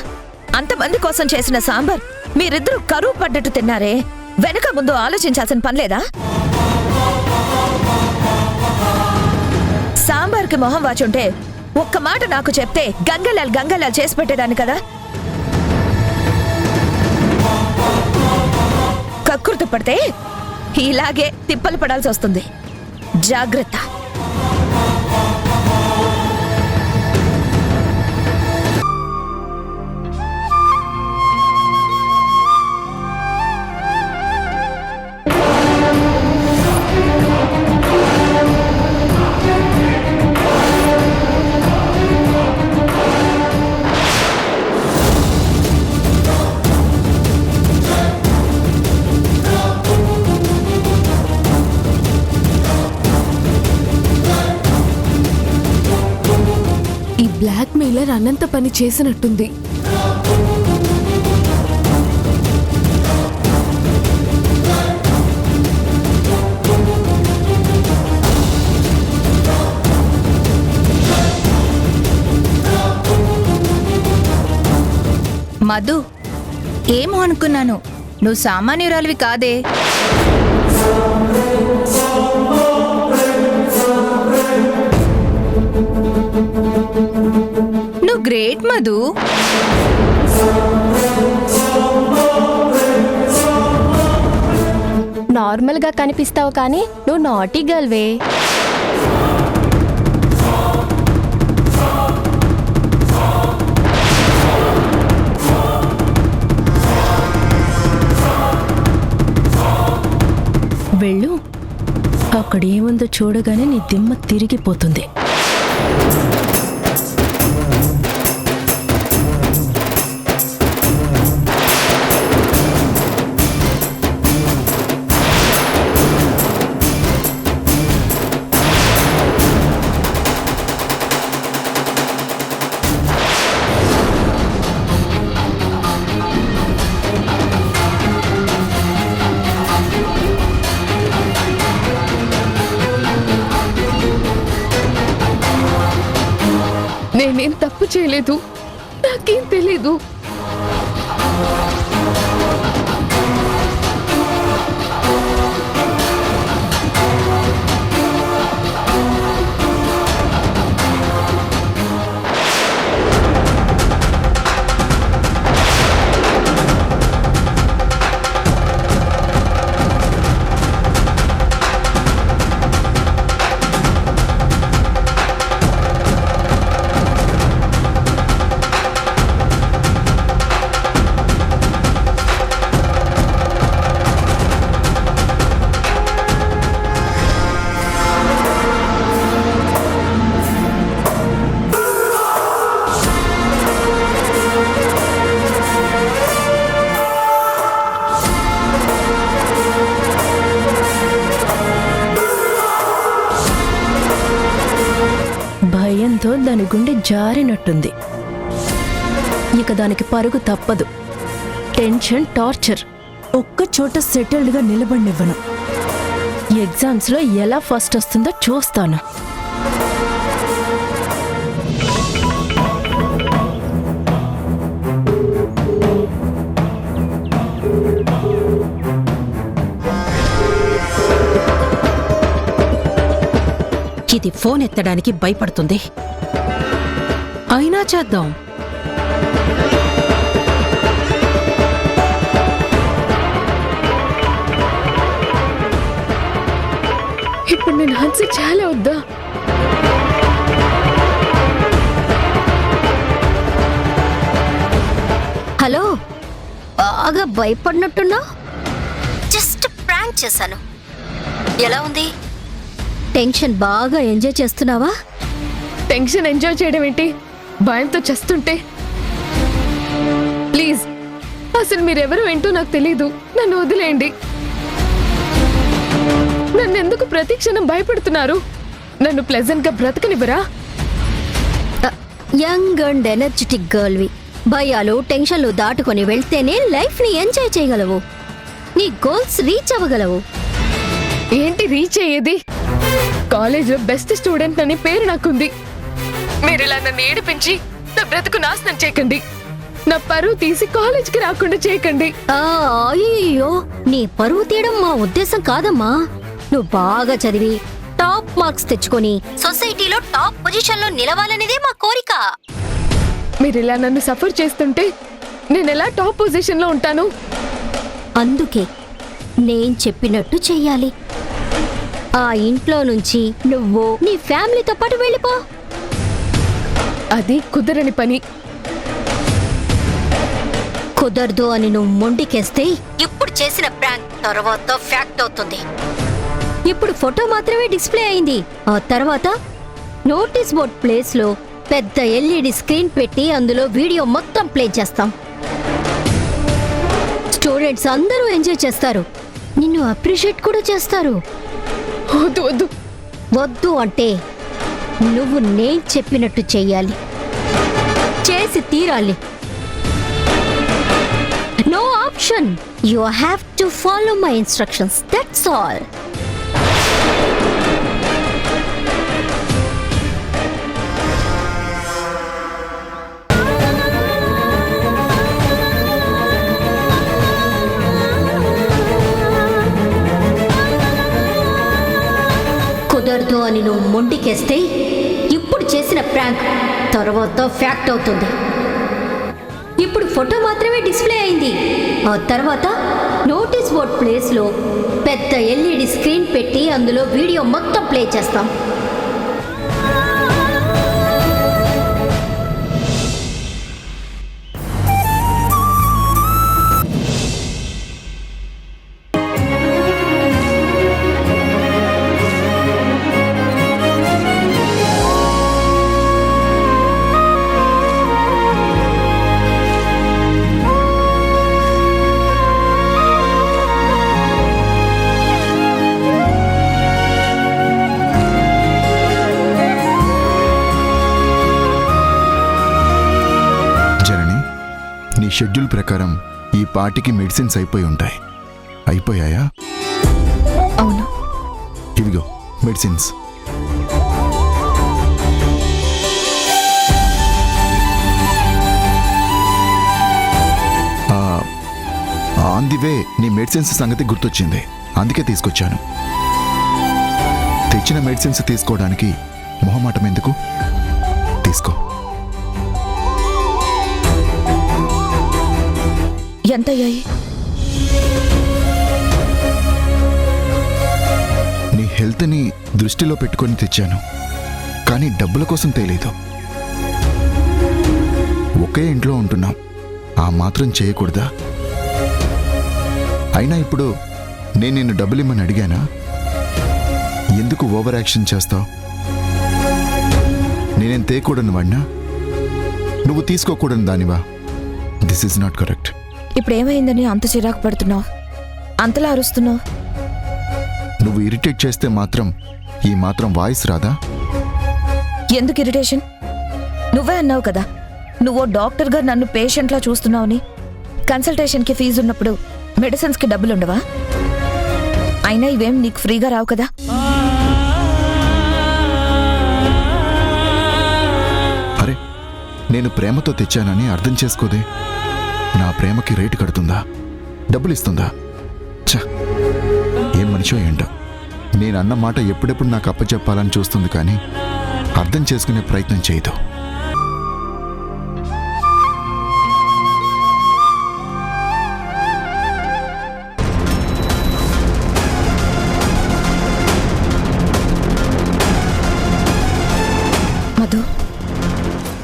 అంతమంది కోసం చేసిన సాంబార్ మీరిద్దరూ కరువు పడ్డట్టు తిన్నారే, వెనక ముందు ఆలోచించాల్సిన పనిలేదా? సాంబార్కి మొహం వాచుంటే ఒక్క మాట నాకు చెప్తే గంగలాల్ చేసి పెట్టేదాన్ని కదా. కక్కుర్తి పడితే ఇలాగే తిప్పలు పడాల్సి వస్తుంది. జాగ్రత్త. బ్లాక్ మెయిలర్ అనంత పని చేసినట్టుంది. మధు, ఏమో అనుకున్నాను, నువ్వు సామాన్యురాలివి కాదే. నువ్వు గ్రేట్ మధు. నార్మల్ గా కనిపిస్తావు కానీ నువ్వు నాటీ గర్ల్వే. వెళ్ళు, అక్కడేముందో చూడగానే నీ దిమ్మ తిరిగిపోతుంది. నేనేం తప్పు చేయలేదు, నాకేం తెలీదు. భయంతో దాని గుండె జారినట్టుంది. ఇక దానికి పరుగు తప్పదు. టెన్షన్, టార్చర్ ఒక్క చోట సెటిల్డ్గా నిలబడినివ్వను. ఎగ్జామ్స్లో ఎలా ఫస్ట్ వస్తుందో చూస్తాను. ఇది ఫోన్ ఎత్తడానికి భయపడుతుంది. అయినా చేద్దాం. ఇప్పుడు నేను ఆన్సర్ చాలా వద్దా? హలో, బాగా భయపడినట్టున్నా? జస్ట్ ప్రాంక్ చేశాను. ఎలా ఉంది? టెన్షన్ బాగా ఎంజాయ్ చేస్తున్నావా? టెన్షన్ ఎంజాయ్ చేయడం ఏంటి? భయంతో చస్తుంటే. ప్లీజ్, అసలు మీరెవరో ఏంటో నాకు తెలీదు. నన్ను వదిలేయండి. నన్ను ఎందుకు ప్రతి క్షణం భయపెడుతున్నారు? నన్ను ప్లెజెంట్ గా బ్రతకనివ్వరా? యంగ్ అండ్ ఎనర్జెటిక్ గర్ల్వి. భయాలు టెన్షన్లు దాటుకొని వెళ్తేనే లైఫ్ ని ఎంజాయ్ చేయగలవు. నీ గోల్స్ రీచ్ అవ్వగలవు. ఏంటి రీచ్ అయ్యేది? కాలేజ్ లో బెస్ట్ స్టూడెంట్ అని పేరు నాకుంది. మీరు ఇలా నన్ను ఏడిపించి నా బ్రతుకు నాశనం చేయకండి. నా పరువు తీసి కాలేజ్కి రాకుండా చేయకండి. అయ్యో, నీ పరువు తీయడం మా ఉద్దేశం కాదమ్మా. నువ్వు బాగా చదివి టాప్ మార్క్స్ తెచ్చుకొని సొసైటీలో టాప్ పొజిషన్ లో నిలవాలనేదే మా కోరిక. మీరు ఇలా నన్ను సఫర్ చేస్తుంటే నేను ఎలా టాప్ పొజిషన్ లో ఉంటాను? అందుకే నేను చెప్పినట్టు చెయ్యాలి. ఆ ఇంట్లో నుంచి నువ్వు నీ ఫ్యామిలీతో పాటు వెళ్ళిపో. అది కుదరని పని. కుదరదు అని నువ్వు మొండికేస్తే ఇప్పుడు చేసిన ప్రాంక్ తర్వాత ఫ్యాక్ట్ అవుతుంది. ఇప్పుడు ఫోటో మాత్రమే డిస్ప్లే అయింది. ఆ తర్వాత నోటీస్ బోర్డ్ ప్లేస్ లో పెద్ద ఎల్ఈడి స్క్రీన్ పెట్టి అందులో వీడియో మొత్తం ప్లే చేస్తాం. స్టూడెంట్స్ అందరూ ఎంజాయ్ చేస్తారు, నిన్ను అప్రిషియేట్ కూడా చేస్తారు. వద్దు వద్దు వద్దు అంటే నువ్వు నేను చెప్పినట్టు చెయ్యాలి, చేసి తీరాలి. No option. You have to follow my instructions. That's all. కుదరదు అని నువ్వు మొండికేస్తే ఇప్పుడు చేసిన ప్రాంక్ తర్వాత ఫ్యాక్ట్ అవుతుంది. ఇప్పుడు ఫోటో మాత్రమే డిస్ప్లే అయింది. ఆ తర్వాత నోటీస్ బోర్డ్ ప్లేస్ లో పెద్ద ఎల్ఈడి స్క్రీన్ పెట్టి అందులో వీడియో మొత్తం ప్లే చేస్తాం. షెడ్యూల్ ప్రకారం ఈ పార్టీకి మెడిసిన్స్ అయిపోయి ఉంటాయి. అయిపోయాయా? అవును. ఇవిగో మెడిసిన్స్. ఆన్ ది వే నీ మెడిసిన్స్ సంగతి గుర్తొచ్చింది, అందుకే తీసుకొచ్చాను. తెచ్చిన మెడిసిన్స్ తీసుకోవడానికి మొహమాటం ఎందుకు? తీసుకో. ఎంతయ్యాయి? నీ హెల్త్ని దృష్టిలో పెట్టుకొని తెచ్చాను, కానీ డబ్బుల కోసం తేలేదు. ఒకే ఇంట్లో ఉంటున్నాం, ఆ మాత్రం చేయకూడదా? అయినా ఇప్పుడు నేను నిన్ను డబ్బులు ఇమ్మని అడిగానా? ఎందుకు ఓవర్ యాక్షన్ చేస్తావు? నేనేం తేకూడని వాడినా? నువ్వు తీసుకోకూడని దానివా? This is not correct. ఇప్పుడు ఏమైందని అంత చిరాకు పడుతున్నావు, అంతలా అరుస్తున్నావు? నువ్వు ఇరిటేట్ చేస్తే మాత్రం ఈ మాత్రం వాయిస్ రాదా? ఎందుకు ఇరిటేషన్? నువ్వే అన్నావు కదా, నువ్వు డాక్టర్గా నన్ను పేషెంట్లా చూస్తున్నావని. కన్సల్టేషన్కి ఫీజు ఉన్నప్పుడు మెడిసిన్స్కి డబ్బులుండవా? అయినా ఇవేం నీకు ఫ్రీగా రావు కదా. అరే, నేను ప్రేమతో తెచ్చానని అర్థం చేసుకోదే. నా ప్రేమకి రేటు కడుతుందా? డబ్బులు ఇస్తుందా? ఛ, ఏం మనిషో ఏంటో. నేను అన్న మాట ఎప్పుడెప్పుడు నాకు అప్పచెప్పాలని చూస్తుంది, కానీ అర్థం చేసుకునే ప్రయత్నం చేయదు. మధు,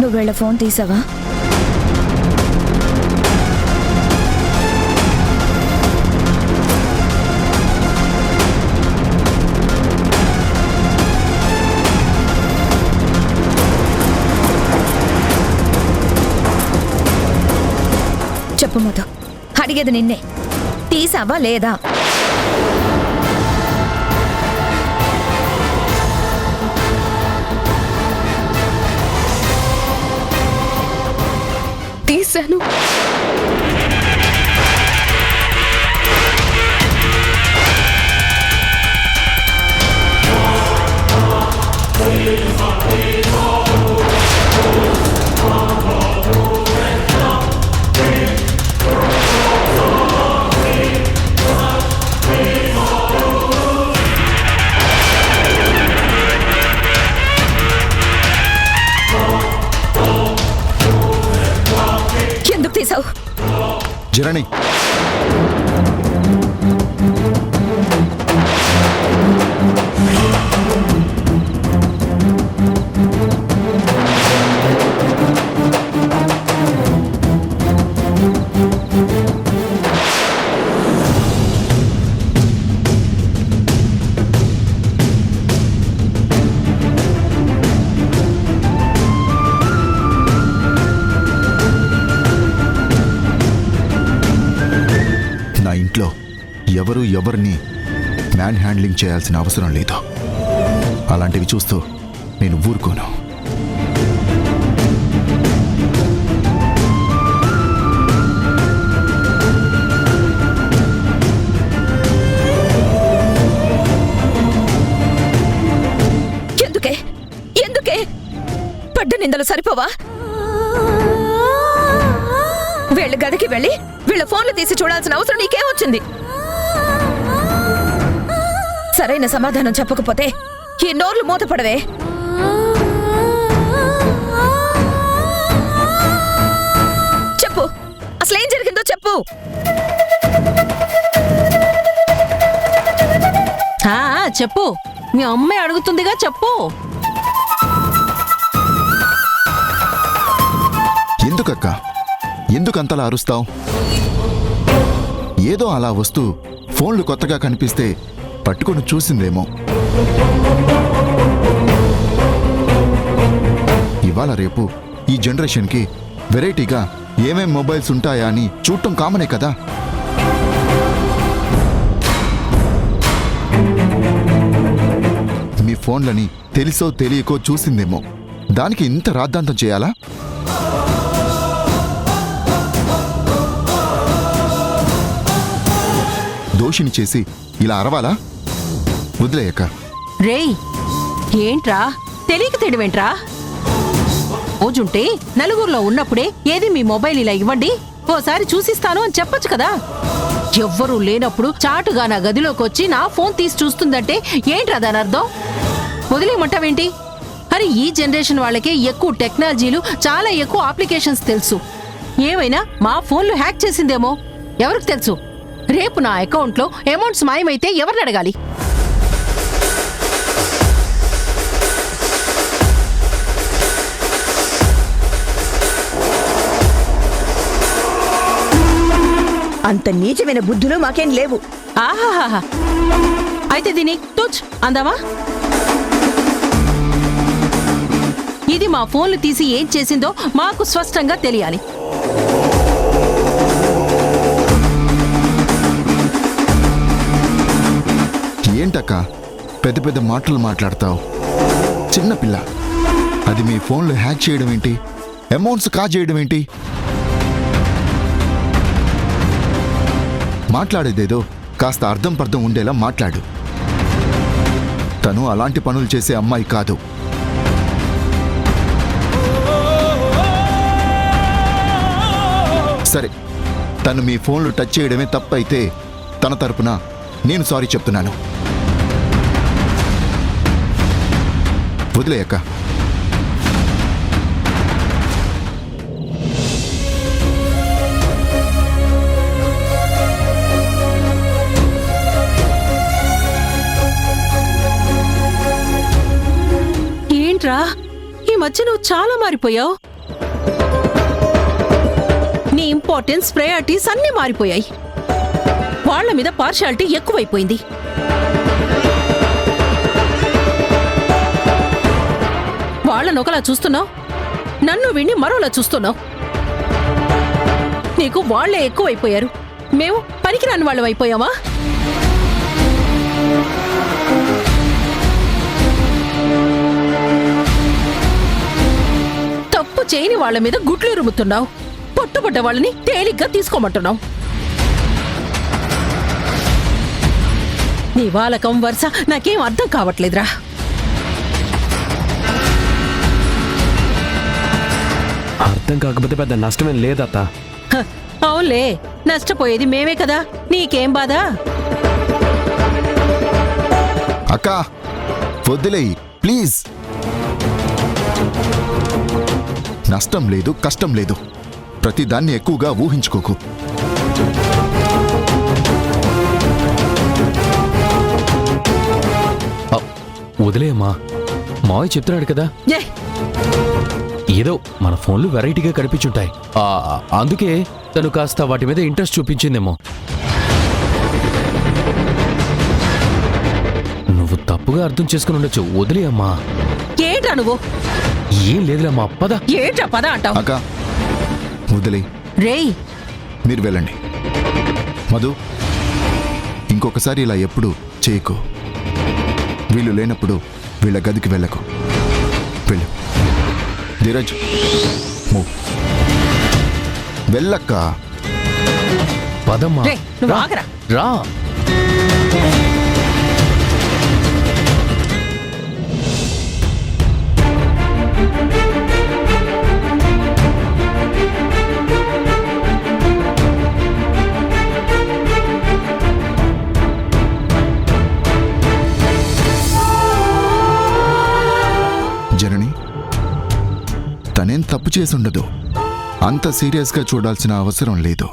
నువ్వు వీళ్ళ ఫోన్ తీసావా? చెప్పు మధు, అడిగేది నిన్నే. తీసావా లేదా? తీశాను. ఎందుకు తీసావు? జరణి, నా ఇంట్లో ఎవరు ఎవరిని మ్యాన్ హ్యాండ్లింగ్ చేయాల్సిన అవసరం లేదు. అలాంటివి చూస్తూ నేను ఊరుకోను. ఎందుకే ఎందుకే పడ్డ నిందలు సరిపోవా? వీళ్ళ గదికి వెళ్ళి వీళ్ళ ఫోన్లు తీసి చూడాల్సిన అవసరం నీకేమొచ్చింది? సరైన సమాధానం చెప్పకపోతే ఈ నోర్లు మూతపడవే. చెప్పు, అసలేం జరిగిందో చెప్పు. చెప్పు, మీ అమ్మాయి అడుగుతుందిగా, చెప్పు. ఎందుకక్క, ఎందుకంతలా అరుస్తావు? ఏదో అలా వస్తూ ఫోన్లు కొత్తగా కనిపిస్తే పట్టుకొని చూసిందేమో. ఇవాళ రేపు ఈ జనరేషన్కి వెరైటీగా ఏమేం మొబైల్స్ ఉంటాయా అని చూడటం కామనే కదా. మీ ఫోన్లని తెలిసో తెలియకో చూసిందేమో. దానికి ఇంత రాద్ధాంతం చేయాలా? దోషిని చేసి ఇలా అరవాలా? వదిలేయక. రేయ్, ఏంట్రా తెలియక తెడివేంట్రా? రోజుంటే నలుగురిలో ఉన్నప్పుడే ఏది మీ మొబైల్ ఇలా ఇవ్వండి, ఓసారి చూసిస్తాను అని చెప్పొచ్చు కదా. ఎవ్వరూ లేనప్పుడు చాటుగా నా గదిలోకి వచ్చి నా ఫోన్ తీసి చూస్తుందంటే ఏంట్రా దాని అర్థం? వదిలేయమంటావేంటి? అరే, ఈ జనరేషన్ వాళ్ళకే ఎక్కువ టెక్నాలజీలు, చాలా ఎక్కువ అప్లికేషన్స్ తెలుసు. ఏమైనా మా ఫోన్లు హ్యాక్ చేసిందేమో, ఎవరికి తెలుసు? రేపు నా అకౌంట్లో అమౌంట్స్ మాయమైతే ఎవరిని అడగాలి? అంత నీచమైన బుద్ధులు మాకేం లేవు. ఆహాహా, అయితే దీని తుచ్ అందామా? ఇది మా ఫోన్లు తీసి ఏం చేసిందో మాకు స్పష్టంగా తెలియాలి. ఏంటక్క పెద్ద పెద్ద మాటలు మాట్లాడతావు? చిన్నపిల్ల. అది మీ ఫోన్లో హ్యాక్ చేయడం ఏంటి? అమౌంట్స్ కాజేయడం ఏంటి? మాట్లాడేదేదో కాస్త అర్థం పర్థం ఉండేలా మాట్లాడు. తను అలాంటి పనులు చేసే అమ్మాయి కాదు. సరే, తను మీ ఫోన్లు టచ్ చేయడమే తప్పైతే తన తరపున నేను సారీ చెప్తున్నాను. వదిలేయక్క. ఏంట్రా, ఈ మధ్య నువ్వు చాలా మారిపోయావు. నీ ఇంపార్టెన్స్, ప్రయారిటీస్ అన్నీ మారిపోయాయి. వాళ్ల మీద పార్షాలిటీ ఎక్కువైపోయింది. వాళ్ళను ఒకలా చూస్తున్నావు, నన్ను విని మరోలా చూస్తున్నావు. నీకు వాళ్లే ఎక్కువైపోయారు. మేము పనికిరాని వాళ్ళం అయిపోయామా? తప్పు చేయని వాళ్ళ మీద గుడ్లు రుముతున్నావు. పట్టుబడ్డ వాళ్ళని తేలిగ్గా తీసుకోమంటున్నావు. నీ వాలకం వరుస నాకేం అర్థం కావట్లేదురా. అర్థం కాకపోతే పెద్ద నష్టమేం లేదత్త. హ, అవునులే, నష్టపోయేది మేమే కదా, నీకేం బాధ? అక్క వద్దులేయి ప్లీజ్. నష్టం లేదు, కష్టం లేదు. ప్రతిదాన్ని ఎక్కువగా ఊహించుకోకు. వదిలేయమ్మా, మావయ్య చెప్తున్నాడు కదా, ఏ ఏదో మన ఫోన్లు వెరైటీగా కనిపించుంటాయి. అందుకే తను కాస్త వాటి మీద ఇంట్రెస్ట్ చూపించిందేమో. నువ్వు తప్పుగా అర్థం చేసుకుని ఉండొచ్చు. వదిలేయమ్మా. ఏట్రా నువ్వు? ఏం లేదులేమ్మా, పద. ఏట్రా పద అంటావు? అక్క వదిలే, రేయ్ మీరు వెళ్ళండి. మధు, ఇంకొకసారి ఇలా ఎప్పుడు చేయకు. వీళ్ళు లేనప్పుడు వీళ్ళ గదికి వెళ్ళకు. వెళ్ళు. ధీరజ్, మూవ్. వెళ్ళక్క. పదమ్మా. రేయ్, నువ్వు ఆగరా. రా. జనని, తనేం తప్పు చేసి ఉండదు. అంత సీరియస్గా చూడాల్సిన అవసరం లేదు.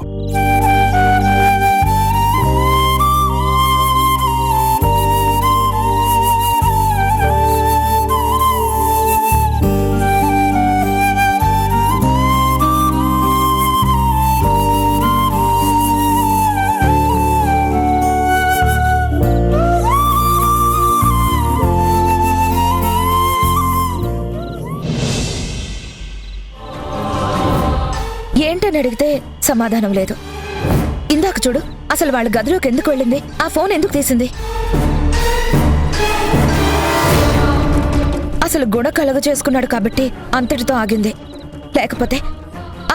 ఏంటని అడిగితే సమాధానం లేదు. ఇందాక చూడు, అసలు వాళ్ళ గదిలోకి ఎందుకు వెళ్ళింది? ఆ ఫోన్ ఎందుకు తీసింది? అసలు గుణ కలుగ చేసుకున్నాడు కాబట్టి అంతటితో ఆగింది. లేకపోతే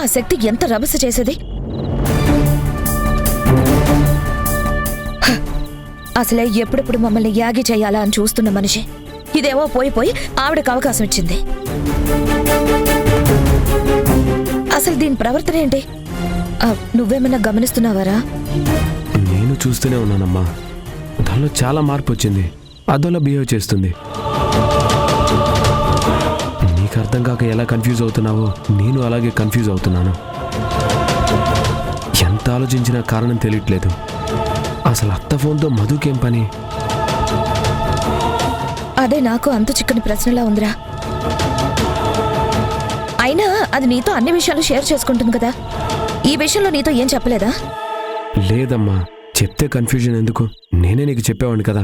ఆ శక్తి ఎంత రభస చేసేది? అసలే ఎప్పుడెప్పుడు మమ్మల్ని యాగి చేయాలా అని చూస్తున్న మనిషి ఇదేమో పోయి ఆవిడకు అవకాశం ఇచ్చింది. అసలు దీని ప్రవర్తన ఏంటి? నువ్వేమన్నా గమనిస్తున్నావారా? నేను చూస్తూనే ఉన్నానమ్మా. దానిలో చాలా మార్పు వచ్చింది. అదోలా బిహేవ్ చేస్తుంది. నీకు అర్థం కాక ఎలా కన్ఫ్యూజ్ అవుతున్నావో నేను అలాగే కన్ఫ్యూజ్ అవుతున్నాను. ఎంత ఆలోచించినా కారణం తెలియట్లేదు. అసలు అత్త ఫోన్తో మధుకేం పని? అదే నాకు అంతు చిక్కని ప్రశ్నలా ఉందిరా. అయినా అది నీతో అన్ని విషయాలు షేర్ చేసుకుంటుంది కదా. ఈ విషయంలో నీతో ఏం చెప్పలేదా? లేదమ్మా, చెప్తే కన్ఫ్యూజన్ ఎందుకు? నేనే నీకు చెప్పేవాడిని కదా.